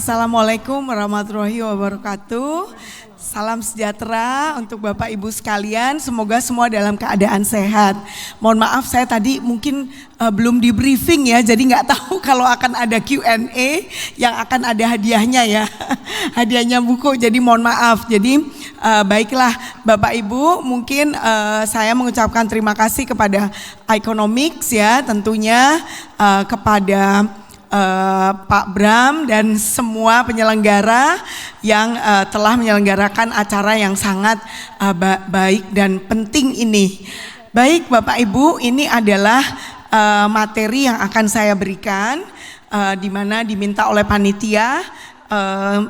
Assalamualaikum warahmatullahi wabarakatuh. Salam sejahtera untuk Bapak Ibu sekalian. Semoga semua dalam keadaan sehat. Mohon maaf saya tadi mungkin belum di briefing ya, jadi nggak tahu kalau akan ada Q&A yang akan ada hadiahnya ya. Hadiahnya buku, jadi mohon maaf. Jadi baiklah Bapak Ibu, mungkin saya mengucapkan terima kasih kepada Economics ya, tentunya kepada Pak Bram dan semua penyelenggara yang telah menyelenggarakan acara yang sangat baik dan penting ini. Baik Bapak Ibu, ini adalah materi yang akan saya berikan, di mana diminta oleh panitia.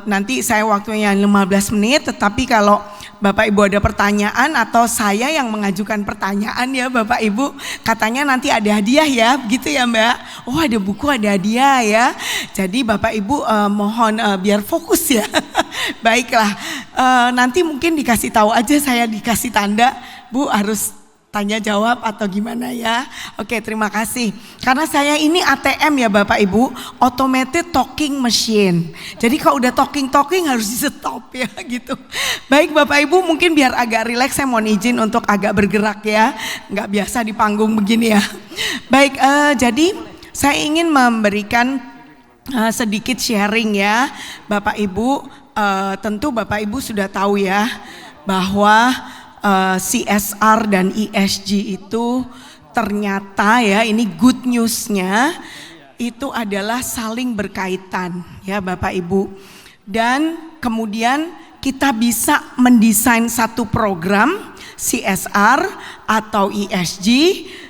Nanti saya waktunya 15 menit, tetapi kalau Bapak Ibu ada pertanyaan atau saya yang mengajukan pertanyaan ya Bapak Ibu, katanya nanti ada hadiah ya, begitu ya Mbak? Oh ada buku, ada hadiah ya. Jadi Bapak Ibu mohon biar fokus ya. Baiklah, nanti mungkin dikasih tahu aja, saya dikasih tanda, Bu harus tanya jawab atau gimana ya. Oke, terima kasih. Karena saya ini ATM ya Bapak Ibu, Automated Talking Machine. Jadi kalau udah talking harus di stop ya gitu. Baik Bapak Ibu, mungkin biar agak rileks saya mohon izin untuk agak bergerak ya. Nggak biasa di panggung begini ya. Baik, jadi saya ingin memberikan sedikit sharing ya Bapak Ibu. Tentu Bapak Ibu sudah tahu ya bahwa CSR dan ESG itu ternyata ya, ini good newsnya itu adalah saling berkaitan ya Bapak Ibu. Dan kemudian kita bisa mendesain satu program CSR atau ESG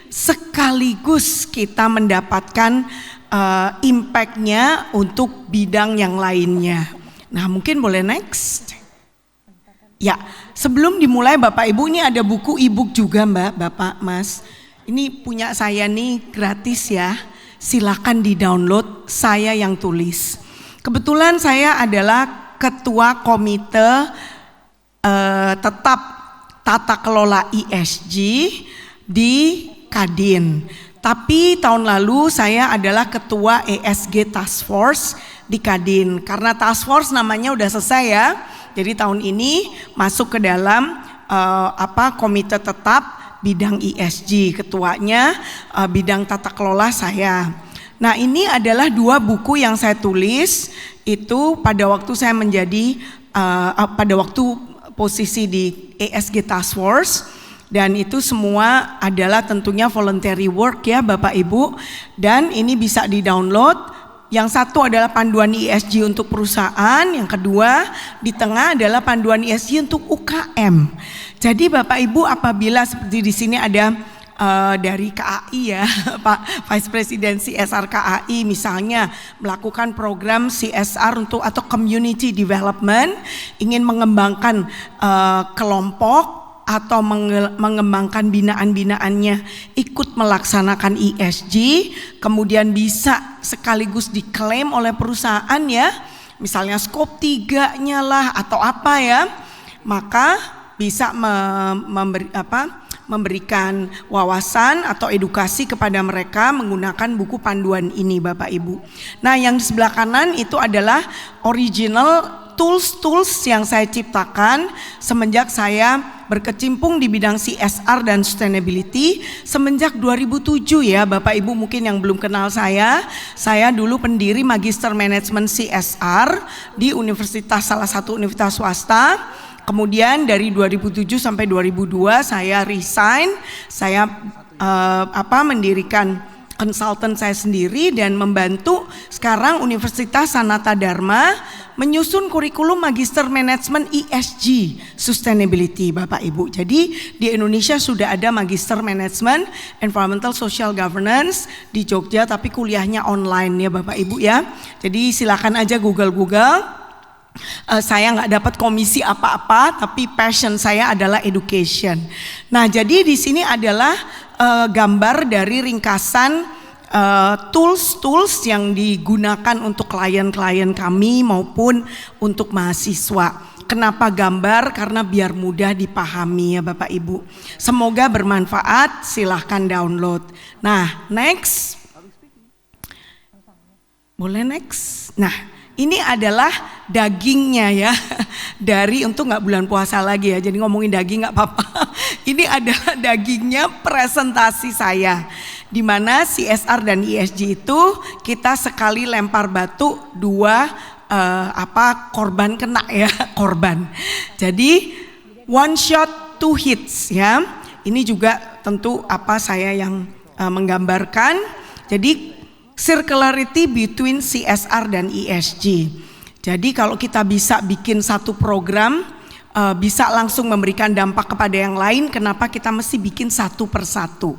sekaligus kita mendapatkan impact-nya untuk bidang yang lainnya. Nah mungkin boleh next. Ya, sebelum dimulai Bapak Ibu, ini ada buku e-book juga Mbak, Bapak, Mas. Ini punya saya nih gratis ya, silakan di download, saya yang tulis. Kebetulan saya adalah ketua komite tetap tata kelola ESG di Kadin. Tapi tahun lalu saya adalah ketua ESG Task Force di Kadin. Karena Task Force namanya udah selesai ya. Jadi tahun ini masuk ke dalam komite tetap bidang ESG, ketuanya bidang tata kelola saya. Nah ini adalah dua buku yang saya tulis itu pada waktu saya menjadi pada waktu posisi di ESG Task Force, dan itu semua adalah tentunya voluntary work ya Bapak Ibu, dan ini bisa di-download. Yang satu adalah panduan ESG untuk perusahaan, yang kedua di tengah adalah panduan ESG untuk UKM. Jadi Bapak Ibu apabila seperti di sini ada dari KAI ya, Pak Vice President CSR KAI misalnya melakukan program CSR untuk atau community development, ingin mengembangkan kelompok atau mengembangkan binaan-binaannya ikut melaksanakan ESG, kemudian bisa sekaligus diklaim oleh perusahaan ya, misalnya skop 3-nya lah atau apa ya, maka bisa memberikan wawasan atau edukasi kepada mereka menggunakan buku panduan ini Bapak Ibu. Nah yang di sebelah kanan itu adalah original tools yang saya ciptakan semenjak saya berkecimpung di bidang CSR dan sustainability semenjak 2007 ya Bapak Ibu. Mungkin yang belum kenal saya dulu pendiri Magister Management CSR di salah satu universitas swasta. Kemudian dari 2007 sampai 2002 saya resign, saya mendirikan konsultan saya sendiri dan membantu sekarang Universitas Sanata Dharma menyusun kurikulum Magister Management ESG Sustainability Bapak Ibu. Jadi di Indonesia sudah ada Magister Management Environmental Social Governance di Jogja, tapi kuliahnya online ya Bapak Ibu ya. Jadi silakan aja Google. Saya nggak dapat komisi apa-apa, tapi passion saya adalah education. Nah jadi di sini adalah gambar dari ringkasan tools yang digunakan untuk klien-klien kami maupun untuk mahasiswa. Kenapa gambar? Karena biar mudah dipahami ya Bapak Ibu. Semoga bermanfaat, silahkan download. Nah next, boleh next. Nah Ini adalah dagingnya ya, dari untuk nggak bulan puasa lagi ya, jadi ngomongin daging nggak apa-apa. Ini adalah dagingnya presentasi saya, di mana CSR dan ESG itu kita sekali lempar batu dua korban kena ya, korban. Jadi one shot two hits ya. Ini juga tentu saya yang menggambarkan. Jadi circularity between CSR dan ESG. Jadi kalau kita bisa bikin satu program, bisa langsung memberikan dampak kepada yang lain, kenapa kita mesti bikin satu persatu?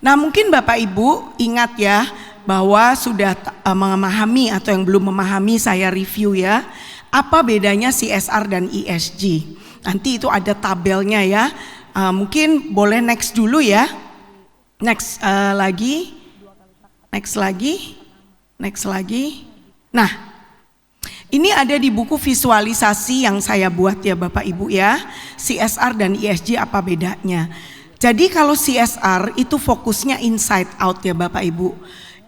Nah mungkin Bapak Ibu ingat ya, bahwa sudah memahami atau yang belum memahami saya review ya, apa bedanya CSR dan ESG. Nanti itu ada tabelnya ya, mungkin boleh next dulu ya, next lagi. Next lagi. Nah, ini ada di buku visualisasi yang saya buat ya Bapak Ibu ya. CSR dan ESG apa bedanya? Jadi kalau CSR itu fokusnya inside out ya Bapak Ibu.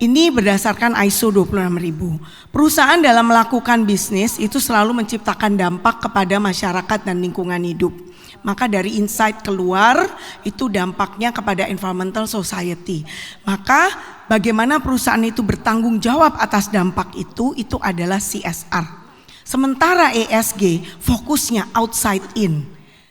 Ini berdasarkan ISO 26000. Perusahaan dalam melakukan bisnis itu selalu menciptakan dampak kepada masyarakat dan lingkungan hidup. Maka dari inside keluar itu dampaknya kepada environmental society. Maka bagaimana perusahaan itu bertanggung jawab atas dampak itu adalah CSR. Sementara ESG fokusnya outside in.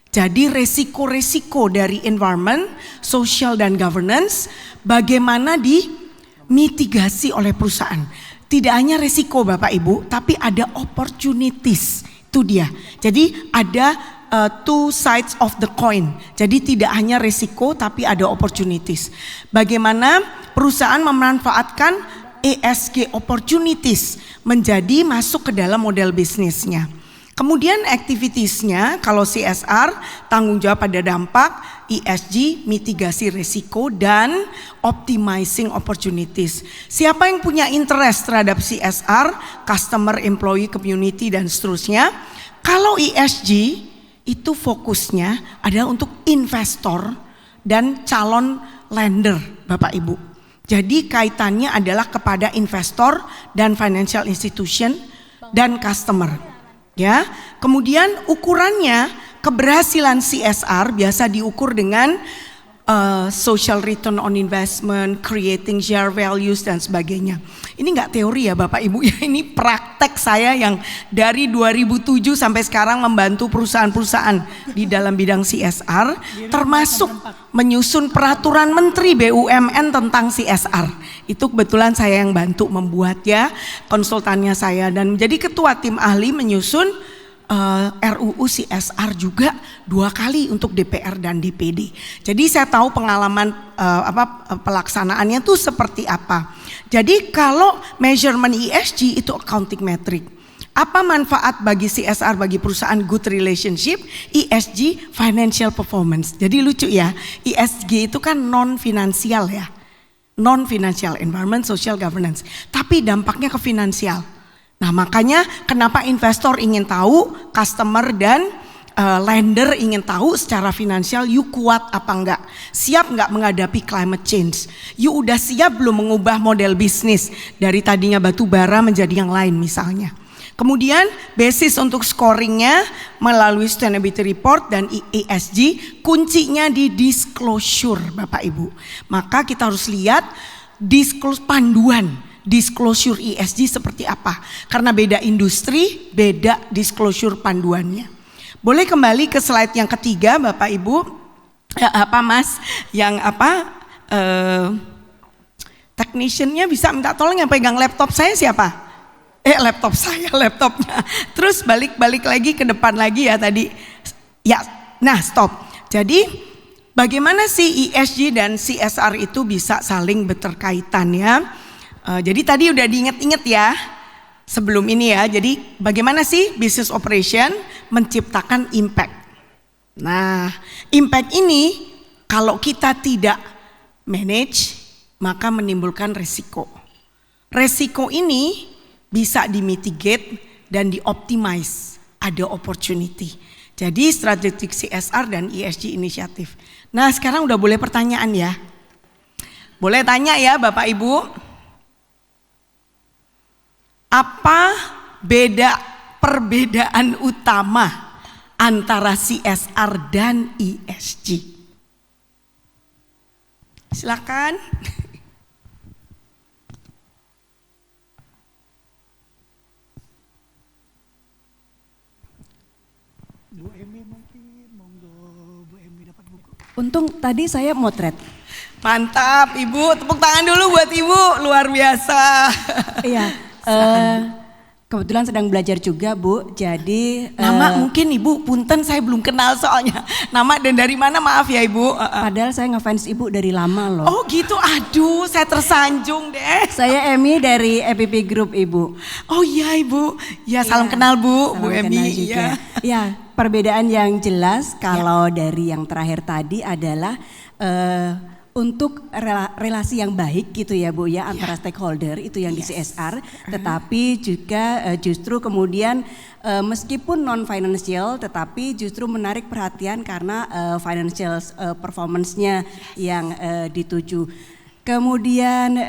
Jadi resiko-resiko dari environment, social dan governance bagaimana dimitigasi oleh perusahaan. Tidak hanya resiko Bapak Ibu, tapi ada opportunities. Itu dia. Jadi ada two sides of the coin. Jadi tidak hanya resiko tapi ada opportunities. Bagaimana perusahaan memanfaatkan ESG opportunities menjadi masuk ke dalam model bisnisnya. Kemudian activitiesnya kalau CSR tanggung jawab pada dampak, ESG mitigasi resiko dan optimizing opportunities. Siapa yang punya interest terhadap CSR, customer, employee, community dan seterusnya. Kalau ESG itu fokusnya adalah untuk investor dan calon lender Bapak Ibu. Jadi kaitannya adalah kepada investor dan financial institution dan customer. Ya. Kemudian ukurannya keberhasilan CSR biasa diukur dengan social return on investment, creating share values dan sebagainya. Ini nggak teori ya Bapak Ibu ya, ini praktek saya yang dari 2007 sampai sekarang membantu perusahaan-perusahaan di dalam bidang CSR, termasuk menyusun peraturan Menteri BUMN tentang CSR. Itu kebetulan saya yang bantu membuat ya, konsultannya saya dan menjadi ketua tim ahli menyusun RUU CSR juga 2 kali untuk DPR dan DPD. Jadi saya tahu pengalaman pelaksanaannya tuh seperti apa. Jadi kalau measurement ESG itu accounting metric. Apa manfaat bagi CSR bagi perusahaan good relationship? ESG financial performance. Jadi lucu ya, ESG itu kan non finansial ya. Non financial, environment, social governance. Tapi dampaknya ke finansial. Nah makanya kenapa investor ingin tahu, customer dan lender ingin tahu secara finansial you kuat apa enggak, siap enggak menghadapi climate change, you udah siap belum mengubah model bisnis dari tadinya batu bara menjadi yang lain misalnya. Kemudian basis untuk scoringnya melalui sustainability report dan ESG kuncinya di disclosure Bapak Ibu. Maka kita harus lihat disclosure ESG seperti apa. Karena beda industri, beda disclosure panduannya. Boleh kembali ke slide yang ketiga Bapak Ibu. Mas? Yang techniciannya bisa minta tolong yang pegang laptop saya siapa? Laptopnya. Terus balik lagi ke depan lagi ya tadi. Ya, nah stop. Jadi bagaimana sih ESG dan CSR itu bisa saling berterkaitan ya? Jadi tadi udah diinget-inget ya sebelum ini ya. Jadi bagaimana sih business operation menciptakan impact. Nah impact ini kalau kita tidak manage maka menimbulkan resiko. Resiko ini bisa dimitigate dan dioptimize. Ada opportunity. Jadi strategic CSR dan ESG inisiatif. Nah sekarang udah boleh pertanyaan ya. Boleh tanya ya Bapak Ibu. Apa perbedaan utama antara CSR dan ESG. Silakan. Bu Emi mungkin, monggo Bu Emi dapat buku. Untung tadi saya motret. Mantap Ibu, tepuk tangan dulu buat Ibu, luar biasa. Iya, kebetulan sedang belajar juga Bu, jadi Nama mungkin Ibu, punten saya belum kenal soalnya. Nama dan dari mana, maaf ya Ibu. padahal saya ngefans Ibu dari lama loh. Oh gitu, aduh saya tersanjung deh. Saya Emi dari EPP Group Ibu. Oh iya Ibu, ya salam Iya, kenal Bu, salam Bu kenal Emi. juga. Ya. Ya, perbedaan yang jelas kalau dari yang terakhir tadi adalah untuk relasi yang baik gitu ya Bu ya antara stakeholder itu yang di CSR, tetapi juga justru kemudian meskipun non financial tetapi justru menarik perhatian karena financial performance-nya yang dituju. Kemudian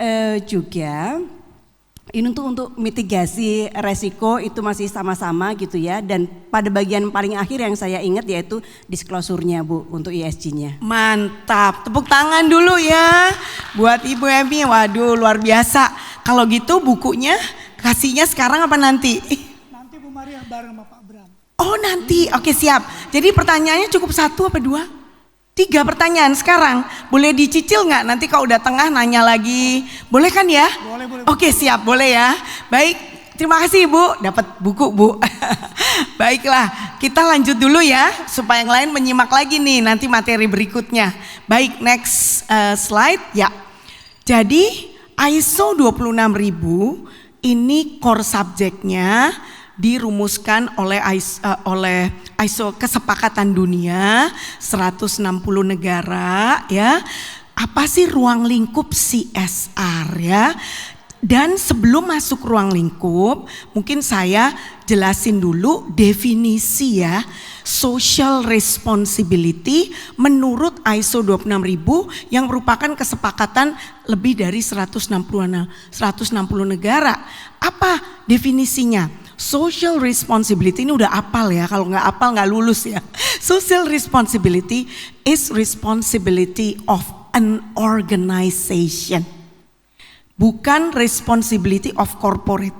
juga ini untuk mitigasi resiko itu masih sama-sama gitu ya, dan pada bagian paling akhir yang saya ingat yaitu disclosure-nya Bu untuk ESG-nya. Mantap, tepuk tangan dulu ya buat Ibu Emi. Waduh luar biasa. Kalau gitu bukunya kasihnya sekarang apa nanti? Nanti Bu Maria bareng sama Pak Bram. Oh nanti, oke siap. Jadi pertanyaannya cukup 1 apa 2? 3 pertanyaan sekarang. Boleh dicicil nggak? Nanti kalau udah tengah nanya lagi. Boleh kan ya? Boleh. Oke siap, boleh ya. Baik, terima kasih Ibu. Dapat buku Bu. Baiklah, kita lanjut dulu ya. Supaya yang lain menyimak lagi nih nanti materi berikutnya. Baik, next slide ya. Jadi ISO 26000 ini core subjeknya dirumuskan oleh ISO Kesepakatan Dunia 160 negara ya. Apa sih ruang lingkup CSR ya? Dan sebelum masuk ruang lingkup, mungkin saya jelasin dulu definisi ya. Social responsibility menurut ISO 26000 yang merupakan kesepakatan lebih dari 160 negara. Apa definisinya? Social responsibility ini udah apal ya, kalau nggak apal nggak lulus ya. Social responsibility is responsibility of an organization. Bukan responsibility of corporate.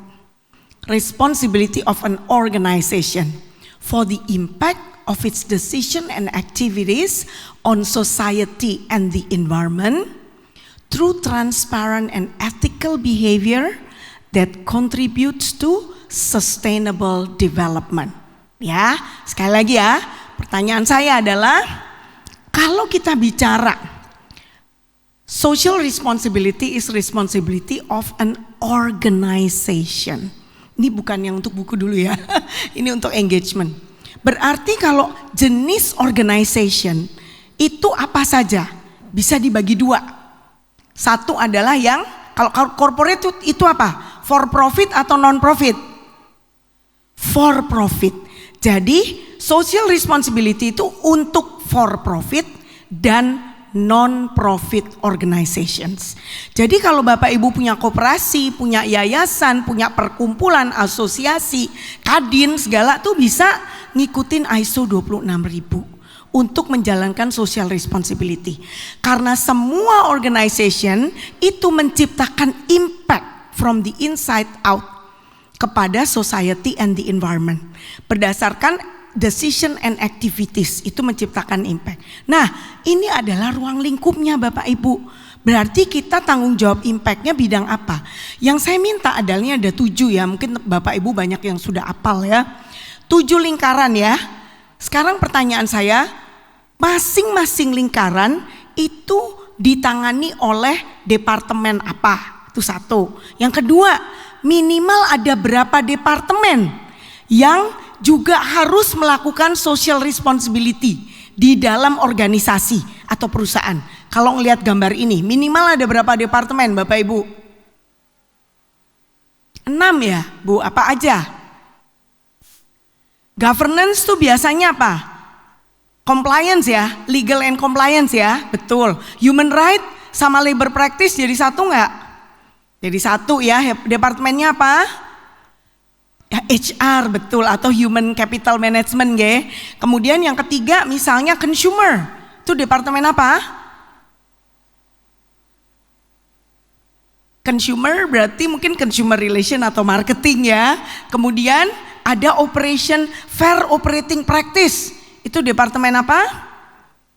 Responsibility of an organization for the impact of its decision and activities on society and the environment through transparent and ethical behavior that contributes to sustainable development. Ya, sekali lagi ya, pertanyaan saya adalah kalau kita bicara social responsibility is responsibility of an organization. Ini bukan yang untuk buku dulu ya, ini untuk engagement. Berarti kalau jenis organization itu apa saja? Bisa dibagi 2. Satu adalah yang, kalau corporate itu apa? For profit atau non profit? For profit. Jadi social responsibility itu untuk for profit dan non-profit organizations. Jadi kalau Bapak Ibu punya koperasi, punya yayasan, punya perkumpulan, asosiasi, kadin segala tuh bisa ngikutin ISO 26000 untuk menjalankan social responsibility. Karena semua organization itu menciptakan impact from the inside out kepada society and the environment. Berdasarkan decision and activities itu menciptakan impact. Nah, ini adalah ruang lingkupnya Bapak Ibu. Berarti kita tanggung jawab impactnya bidang apa? Yang saya minta adalah ada 7 ya. Mungkin Bapak Ibu banyak yang sudah hafal ya. 7 lingkaran ya. Sekarang pertanyaan saya, masing-masing lingkaran itu ditangani oleh departemen apa? Itu 1. Yang kedua, minimal ada berapa departemen yang juga harus melakukan social responsibility di dalam organisasi atau perusahaan. Kalau ngelihat gambar ini, minimal ada berapa departemen Bapak Ibu? 6 ya Bu, apa aja? Governance tuh biasanya apa? Compliance ya, legal and compliance ya, betul. Human right sama labor practice jadi 1 nggak? Jadi 1 ya, departemennya apa? Ya, HR betul, atau Human Capital Management ya. Kemudian yang ketiga misalnya consumer, itu departemen apa? Consumer berarti mungkin consumer relation atau marketing ya. Kemudian ada operation, fair operating practice, itu departemen apa?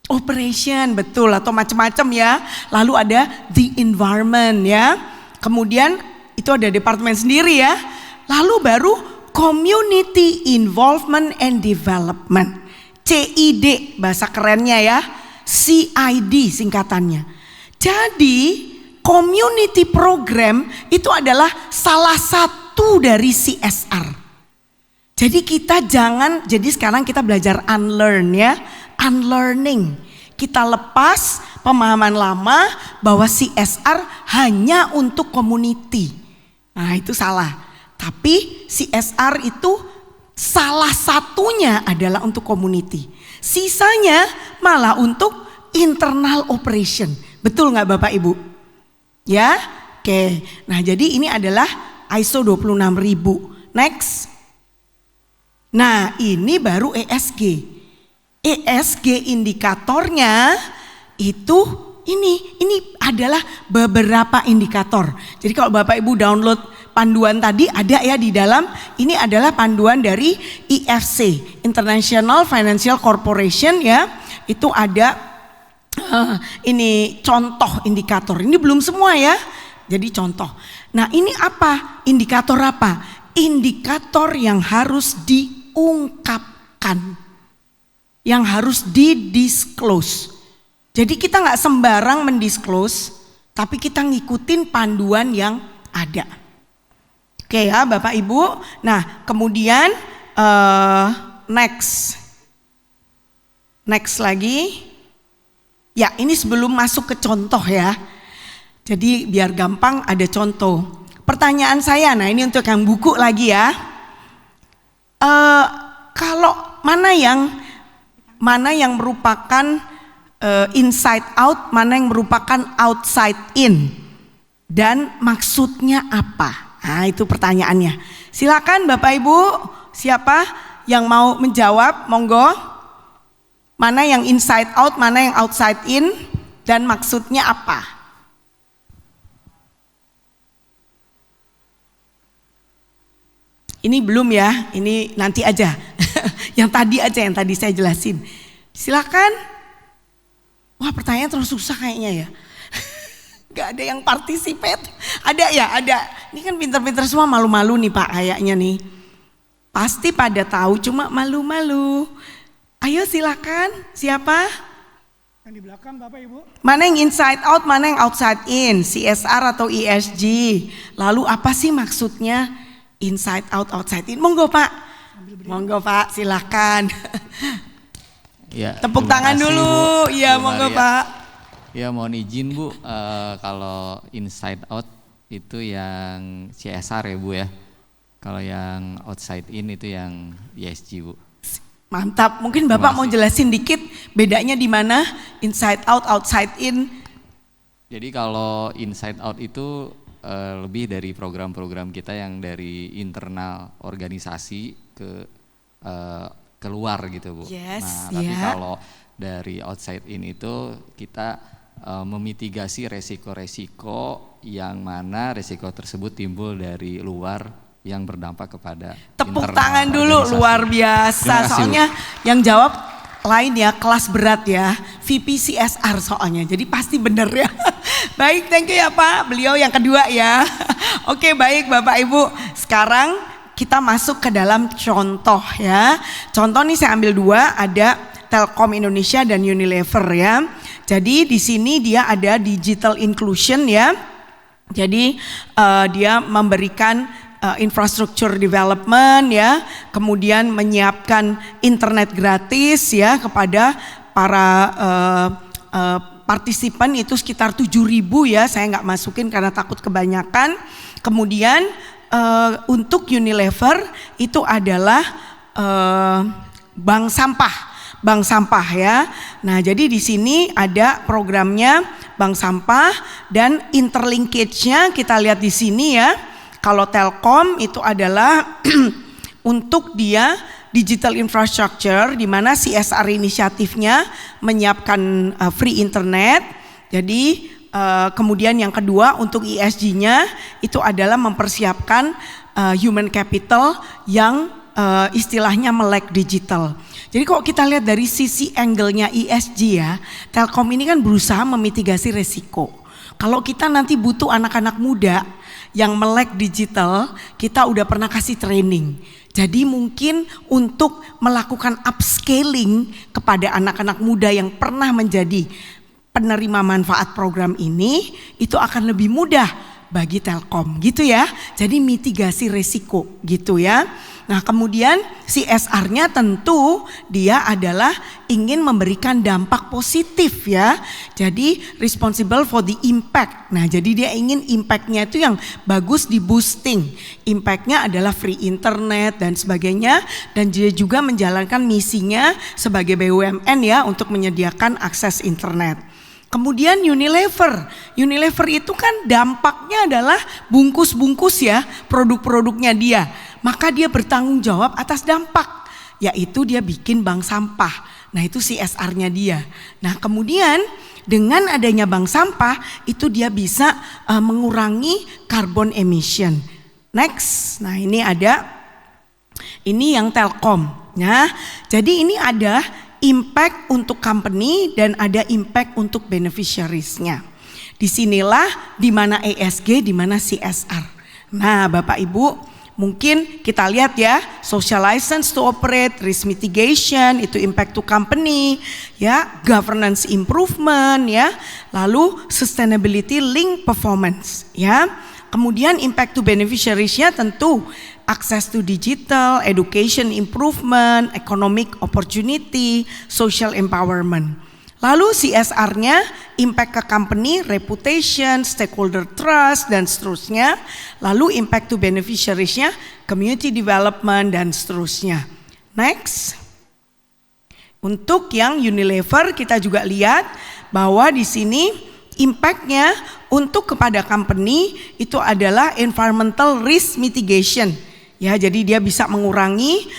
Operation betul, atau macam-macam ya. Lalu ada the environment ya. Kemudian itu ada departemen sendiri ya. Lalu baru Community Involvement and Development, CID bahasa kerennya ya, CID singkatannya. Jadi community program itu adalah salah satu dari CSR. Jadi kita jangan, jadi sekarang kita belajar unlearn ya, unlearning. Kita lepas pemahaman lama bahwa CSR hanya untuk community. Nah itu salah. Tapi CSR itu salah satunya adalah untuk community. Sisanya malah untuk internal operation. Betul nggak Bapak Ibu? Ya, oke. Nah jadi ini adalah ISO 26000. Next. Nah ini baru ESG. ESG indikatornya itu ini adalah beberapa indikator. Jadi kalau Bapak Ibu download panduan tadi ada ya di dalam, ini adalah panduan dari IFC, International Financial Corporation ya. Itu ada ini contoh indikator. Ini belum semua ya. Jadi contoh. Nah, ini apa? Indikator apa? Indikator yang harus diungkapkan. Yang harus didisclose. Jadi kita nggak sembarang mendisclose, tapi kita ngikutin panduan yang ada. Oke ya Bapak Ibu. Nah kemudian next lagi. Ya ini sebelum masuk ke contoh ya. Jadi biar gampang ada contoh. Pertanyaan saya, nah ini untuk yang buku lagi ya. Kalau mana yang merupakan inside out, mana yang merupakan outside in, dan maksudnya apa? Nah itu pertanyaannya. Silakan Bapak Ibu, siapa yang mau menjawab? Monggo. Mana yang inside out, mana yang outside in, dan maksudnya apa? Ini belum ya, ini nanti aja. Yang tadi saya jelasin. Silakan. Wah pertanyaan terus susah kayaknya ya. Gak ada yang participate. Ada ya, ada. Ini kan pinter-pinter semua, malu-malu nih Pak kayaknya nih. Pasti pada tahu, cuma malu-malu. Ayo silakan, siapa? Yang di belakang Bapak Ibu. Mana yang inside out, mana yang outside in, CSR atau ESG. Lalu apa sih maksudnya inside out, outside in? Monggo Pak. Monggo Pak, silakan. Ya, tepuk tangan kasih, dulu. Iya, monggo Pak. Ya mohon izin Bu, kalau inside out itu yang CSR ya Bu ya. Kalau yang outside in itu yang ESG Bu. Mantap, mungkin Bapak mau jelasin dikit bedanya di mana inside out, outside in. Jadi kalau inside out itu lebih dari program-program kita yang dari internal organisasi ke keluar gitu Bu. Yes, nah tapi kalau dari outside in itu kita memitigasi resiko-resiko yang mana resiko tersebut timbul dari luar yang berdampak kepada tepuk tangan dulu, luar biasa. Soalnya yang jawab lain ya, kelas berat ya, VP CSR soalnya, jadi pasti bener ya. Baik, thank you ya Pak, beliau yang kedua ya. Oke baik Bapak Ibu, sekarang kita masuk ke dalam contoh ya. Contoh nih saya ambil dua, ada Telkom Indonesia dan Unilever ya. Jadi di sini dia ada digital inclusion ya. Jadi dia memberikan infrastructure development ya, kemudian menyiapkan internet gratis ya kepada para partisipan, itu sekitar 7.000 ya, saya nggak masukin karena takut kebanyakan. Kemudian untuk Unilever itu adalah bank sampah ya. Nah jadi di sini ada programnya bank sampah dan interlinkage-nya kita lihat di sini ya. Kalau Telkom itu adalah untuk dia digital infrastructure, di mana CSR inisiatifnya menyiapkan free internet. Jadi kemudian yang kedua untuk ESG-nya itu adalah mempersiapkan human capital yang istilahnya melek digital. Jadi kalau kita lihat dari sisi angle-nya ESG ya, Telkom ini kan berusaha memitigasi resiko. Kalau kita nanti butuh anak-anak muda yang melek digital, kita udah pernah kasih training. Jadi mungkin untuk melakukan upscaling kepada anak-anak muda yang pernah menjadi penerima manfaat program ini, itu akan lebih mudah bagi Telkom gitu ya. Jadi mitigasi resiko gitu ya. Nah kemudian CSR-nya tentu dia adalah ingin memberikan dampak positif ya. Jadi responsible for the impact. Nah jadi dia ingin impact-nya itu yang bagus di boosting. Impact-nya adalah free internet dan sebagainya. Dan dia juga menjalankan misinya sebagai BUMN ya untuk menyediakan akses internet. Kemudian Unilever itu kan dampaknya adalah bungkus-bungkus ya produk-produknya dia. Maka dia bertanggung jawab atas dampak, yaitu dia bikin bank sampah. Nah itu CSR-nya dia. Nah kemudian dengan adanya bank sampah itu dia bisa mengurangi carbon emission. Next, nah ini yang Telkom. Nah jadi ini ada impact untuk company dan ada impact untuk beneficiaries-nya. Disinilah di mana ESG, di mana CSR. Nah, Bapak Ibu, mungkin kita lihat ya, social license to operate, risk mitigation, itu impact to company, ya, governance improvement, ya, lalu sustainability link performance, ya. Kemudian impact to beneficiaries-nya tentu access to digital, education improvement, economic opportunity, social empowerment. Lalu CSR-nya impact ke company, reputation, stakeholder trust dan seterusnya. Lalu impact to beneficiaries-nya community development dan seterusnya. Next. Untuk yang Unilever kita juga lihat bahwa di sini impact-nya untuk kepada company itu adalah environmental risk mitigation. Ya, jadi dia bisa mengurangi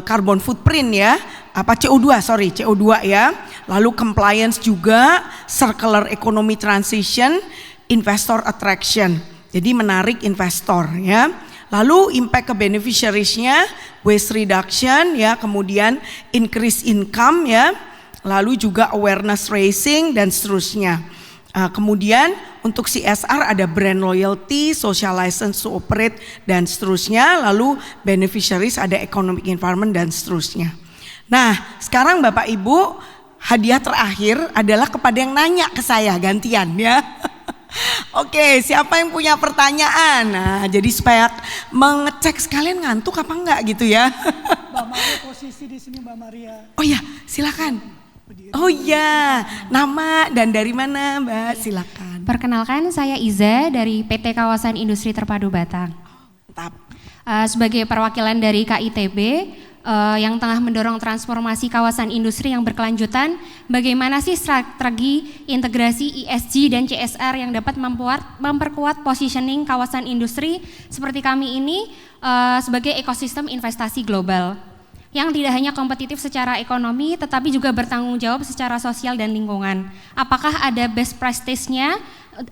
carbon footprint ya, CO2 ya. Lalu compliance juga, circular economy transition, investor attraction. Jadi menarik investor ya. Lalu impact ke beneficiaries-nya waste reduction ya, kemudian increase income ya. Lalu juga awareness raising dan seterusnya. Kemudian untuk CSR ada brand loyalty, social license to operate dan seterusnya. Lalu beneficiaries ada economic environment dan seterusnya. Nah sekarang Bapak Ibu, hadiah terakhir adalah kepada yang nanya ke saya gantian ya. Oke, siapa yang punya pertanyaan? Nah jadi supaya mengecek sekalian ngantuk apa enggak gitu ya. Mbak Maria posisi di sini Mbak Maria. Oh ya silakan. Oh iya, nama dan dari mana Mbak? Silakan. Perkenalkan saya Iza dari PT Kawasan Industri Terpadu Batang. Mantap. Sebagai perwakilan dari KITB yang tengah mendorong transformasi kawasan industri yang berkelanjutan, bagaimana sih strategi integrasi ESG dan CSR yang dapat memperkuat positioning kawasan industri seperti kami ini sebagai ekosistem investasi global yang tidak hanya kompetitif secara ekonomi tetapi juga bertanggung jawab secara sosial dan lingkungan. Apakah ada best practice-nya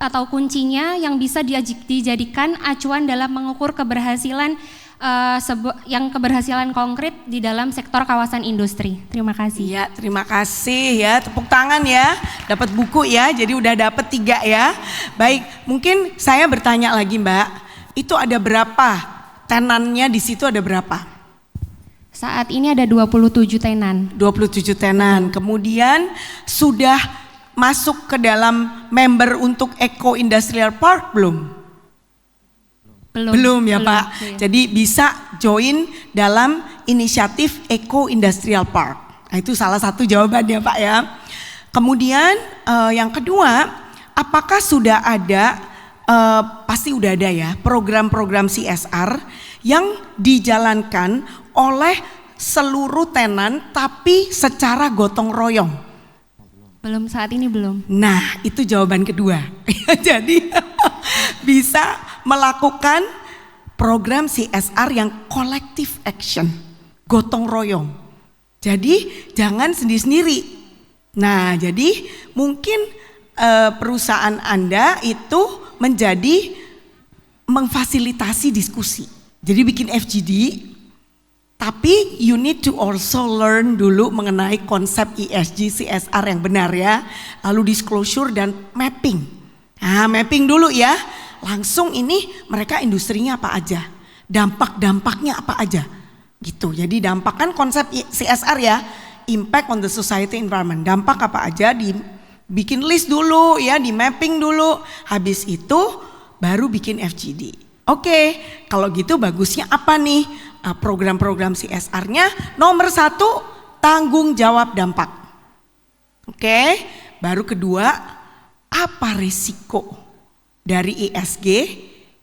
atau kuncinya yang bisa dijadikan acuan dalam mengukur keberhasilan keberhasilan konkret di dalam sektor kawasan industri? Terima kasih. Ya, terima kasih ya. Tepuk tangan ya. Dapat buku ya. Jadi udah dapat 3 ya. Baik, mungkin saya bertanya lagi Mbak. Itu ada berapa? Tenannya di situ ada berapa? Saat ini ada 27 tenan. 27 tenan. Kemudian sudah masuk ke dalam member untuk Eco Industrial Park belum? Belum ya Pak. Belum. Jadi bisa join dalam inisiatif Eco Industrial Park. Nah, itu salah satu jawabannya Pak ya. Kemudian yang kedua, apakah sudah ada pasti udah ada ya program-program CSR yang dijalankan oleh seluruh tenan tapi secara gotong royong? Belum, saat ini belum. Nah itu jawaban kedua. Jadi bisa melakukan program CSR yang collective action, gotong royong. Jadi jangan sendiri-sendiri. Nah, jadi mungkin perusahaan Anda itu menjadi memfasilitasi diskusi. Jadi bikin FGD, tapi you need to also learn dulu mengenai konsep ESG, CSR yang benar ya. Lalu disclosure dan mapping. Nah, mapping dulu ya. Langsung ini mereka industrinya apa aja. Dampak-dampaknya apa aja. Gitu. Jadi dampak kan konsep CSR ya. Impact on the society environment. Dampak apa aja dibikin list dulu ya, di mapping dulu. Habis itu baru bikin FGD. Oke, kalau gitu bagusnya apa nih? Program-program CSR-nya nomor 1 tanggung jawab dampak. Oke, baru kedua apa risiko dari ESG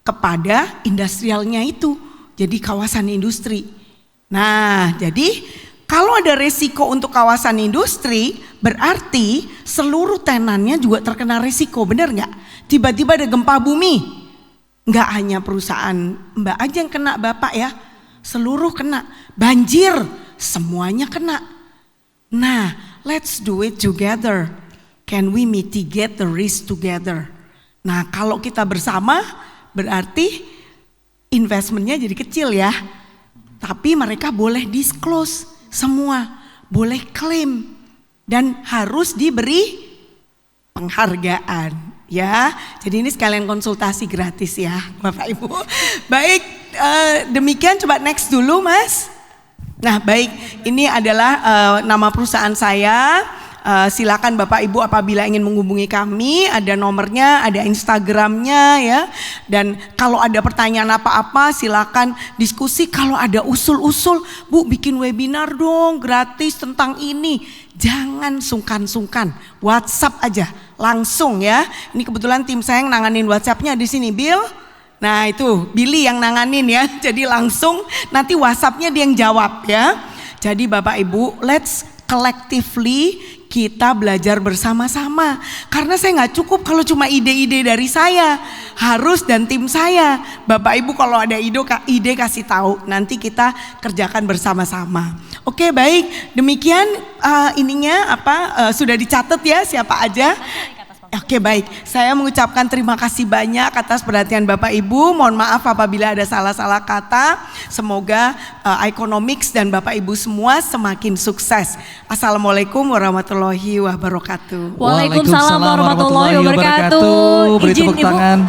kepada industrialnya itu, jadi kawasan industri. Nah, jadi kalau ada risiko untuk kawasan industri berarti seluruh tenannya juga terkena risiko, benar nggak? Tiba-tiba ada gempa bumi, nggak hanya perusahaan Mbak aja yang kena, Bapak ya. Seluruh kena, banjir, semuanya kena. Nah, let's do it together. Can we mitigate the risk together? Nah, kalau kita bersama berarti investmentnya jadi kecil ya. Tapi mereka boleh disclose semua, boleh klaim dan harus diberi penghargaan ya. Jadi ini sekalian konsultasi gratis ya, Bapak Ibu. Baik. Demikian, coba next dulu Mas. Nah baik, ini adalah nama perusahaan saya. Silakan Bapak Ibu apabila ingin menghubungi kami, ada nomornya, ada Instagramnya ya. Dan kalau ada pertanyaan apa-apa silakan diskusi. Kalau ada usul-usul, Bu bikin webinar dong gratis tentang ini, jangan sungkan-sungkan, WhatsApp aja langsung ya. Ini kebetulan tim saya yang nanganin WhatsAppnya di sini, Bill. Nah itu Billy yang nanganin ya, jadi langsung nanti WhatsAppnya dia yang jawab ya. Jadi Bapak Ibu, let's collectively kita belajar bersama-sama. Karena saya nggak cukup kalau cuma ide-ide dari saya, harus dan tim saya. Bapak Ibu kalau ada ide kasih tahu, nanti kita kerjakan bersama-sama. Oke baik, demikian sudah dicatat ya siapa aja. Oke baik, saya mengucapkan terima kasih banyak atas perhatian Bapak Ibu. Mohon maaf apabila ada salah-salah kata. Semoga Economics dan Bapak Ibu semua semakin sukses. Assalamualaikum warahmatullahi wabarakatuh. Waalaikumsalam warahmatullahi wabarakatuh. Beri tepuk tangan.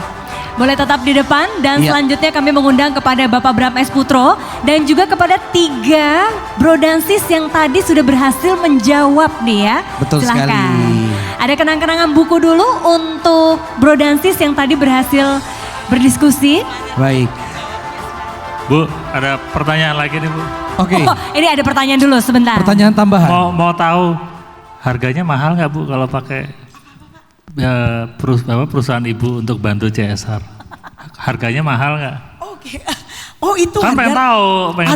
Boleh tetap di depan dan selanjutnya kami mengundang kepada Bapak Bram S. Putro dan juga kepada 3 brodansis yang tadi sudah berhasil menjawab nih ya. Betul Silahkan. sekali. Ada kenang-kenangan buku dulu untuk brodansis yang tadi berhasil berdiskusi. Baik. Bu, ada pertanyaan lagi nih Bu. Oke. Oh, ini ada pertanyaan dulu sebentar. Pertanyaan tambahan. Mau tahu harganya mahal nggak Bu kalau pakai perusahaan ibu untuk bantu CSR? Harganya mahal nggak? Oke. Oh itu kan pengen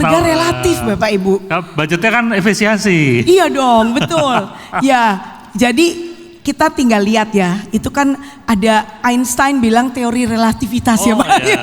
tahu relatif Bapak Ibu. Budgetnya kan efisiensi. Iya dong, betul. Ya, jadi kita tinggal lihat ya, itu kan ada Einstein bilang teori relativitas ya Pak. Iya.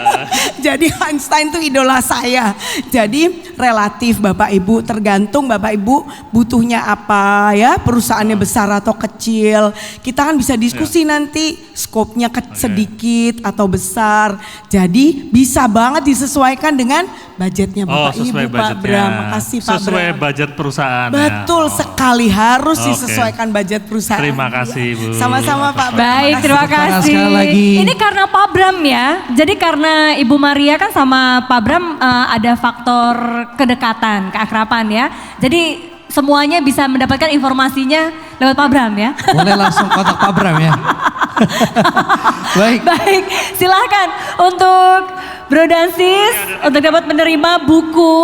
Jadi Einstein itu idola saya. Jadi relatif Bapak Ibu, tergantung Bapak Ibu butuhnya apa ya, perusahaannya besar atau kecil. Kita kan bisa diskusi nanti skopnya sedikit atau besar. Jadi bisa banget disesuaikan dengan budgetnya Bapak Ibu, Pak Bram. Makasih Pak Bram. Sesuai budget perusahaan. Betul sekali, harus disesuaikan budget perusahaan. Terima kasih Bu. Sama-sama Pak Bram. Baik, terima kasih. Sekali lagi. Ini karena Pak Bram ya. Jadi karena Ibu Maria kan sama Pak Bram ada faktor kedekatan, keakraban ya. Jadi semuanya bisa mendapatkan informasinya lewat Pak Bram ya. Boleh langsung kontak Pak Bram ya. Baik. Baik, silahkan untuk brodansis untuk dapat menerima buku.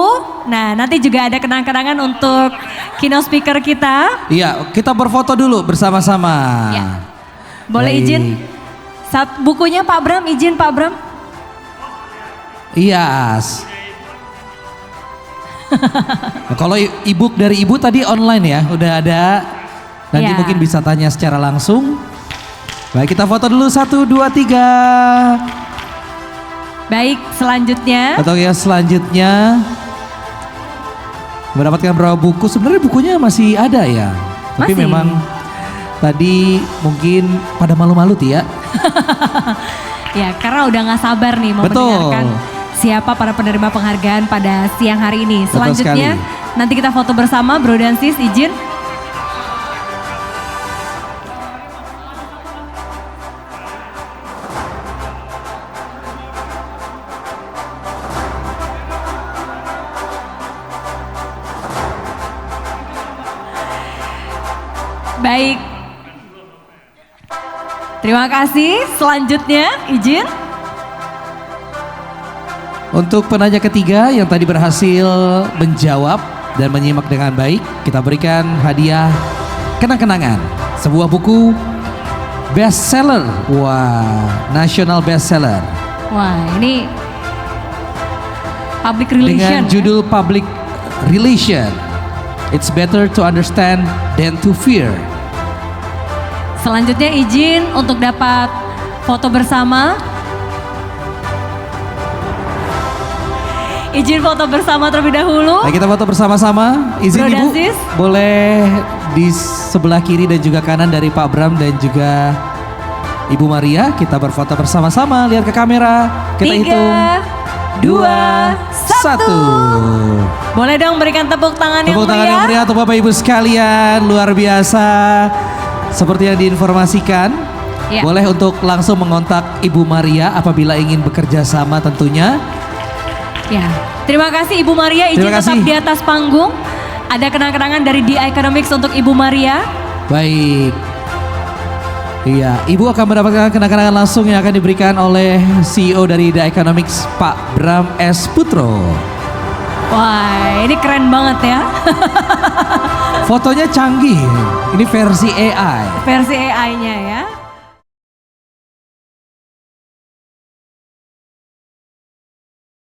Nah, nanti juga ada kenang-kenangan untuk keynote speaker kita. Iya, kita berfoto dulu bersama-sama. Ya. Boleh Baik. izin? Bukunya Pak Bram, izin Pak Bram. Iya. Kalau e-book dari Ibu tadi online ya, udah ada. Nanti Ya. mungkin bisa tanya secara langsung. Baik, kita foto dulu 1, 2, 3. Baik, selanjutnya. Atau yang selanjutnya mendapatkan berapa buku? Sebenarnya bukunya masih ada ya. Tapi Masih. memang tadi mungkin pada malu-malu Tia. Ya, karena udah nggak sabar nih mau Betul. mendengarkan siapa para penerima penghargaan pada siang hari ini. Betul Selanjutnya sekali. nanti kita foto bersama, Bro dan Sis, izin. Baik. Terima kasih. Selanjutnya, izin. Untuk penanya ketiga yang tadi berhasil menjawab dan menyimak dengan baik, kita berikan hadiah kenang-kenangan. Sebuah buku bestseller. Wah, national bestseller. Wah, ini public relation. Dengan ya? judul Public Relation. It's better to understand than to fear. Selanjutnya izin untuk dapat foto bersama. Izin foto bersama terlebih dahulu. Nah, kita foto bersama-sama. Izin Bro dan Ibu, Sis. boleh di sebelah kiri dan juga kanan dari Pak Bram dan juga Ibu Maria. Kita berfoto bersama-sama. Lihat ke kamera. Kita 3, hitung 2, 1. 1. Boleh dong berikan tepuk tangan Tepuk tangan yang meriah untuk Bapak Ibu sekalian. Luar biasa. Seperti yang diinformasikan. Ya. Boleh untuk langsung mengontak Ibu Maria apabila ingin bekerja sama tentunya. Ya, terima kasih Ibu Maria, izin Terima tetap kasih. di atas panggung. Ada kenang-kenangan dari The Economics untuk Ibu Maria. Baik. Iya, Ibu akan mendapatkan kenang-kenangan langsung yang akan diberikan oleh CEO dari The Economics, Pak Bram S. Putro. Wah, ini keren banget ya. Fotonya canggih. Ini versi AI. Versi AI-nya ya.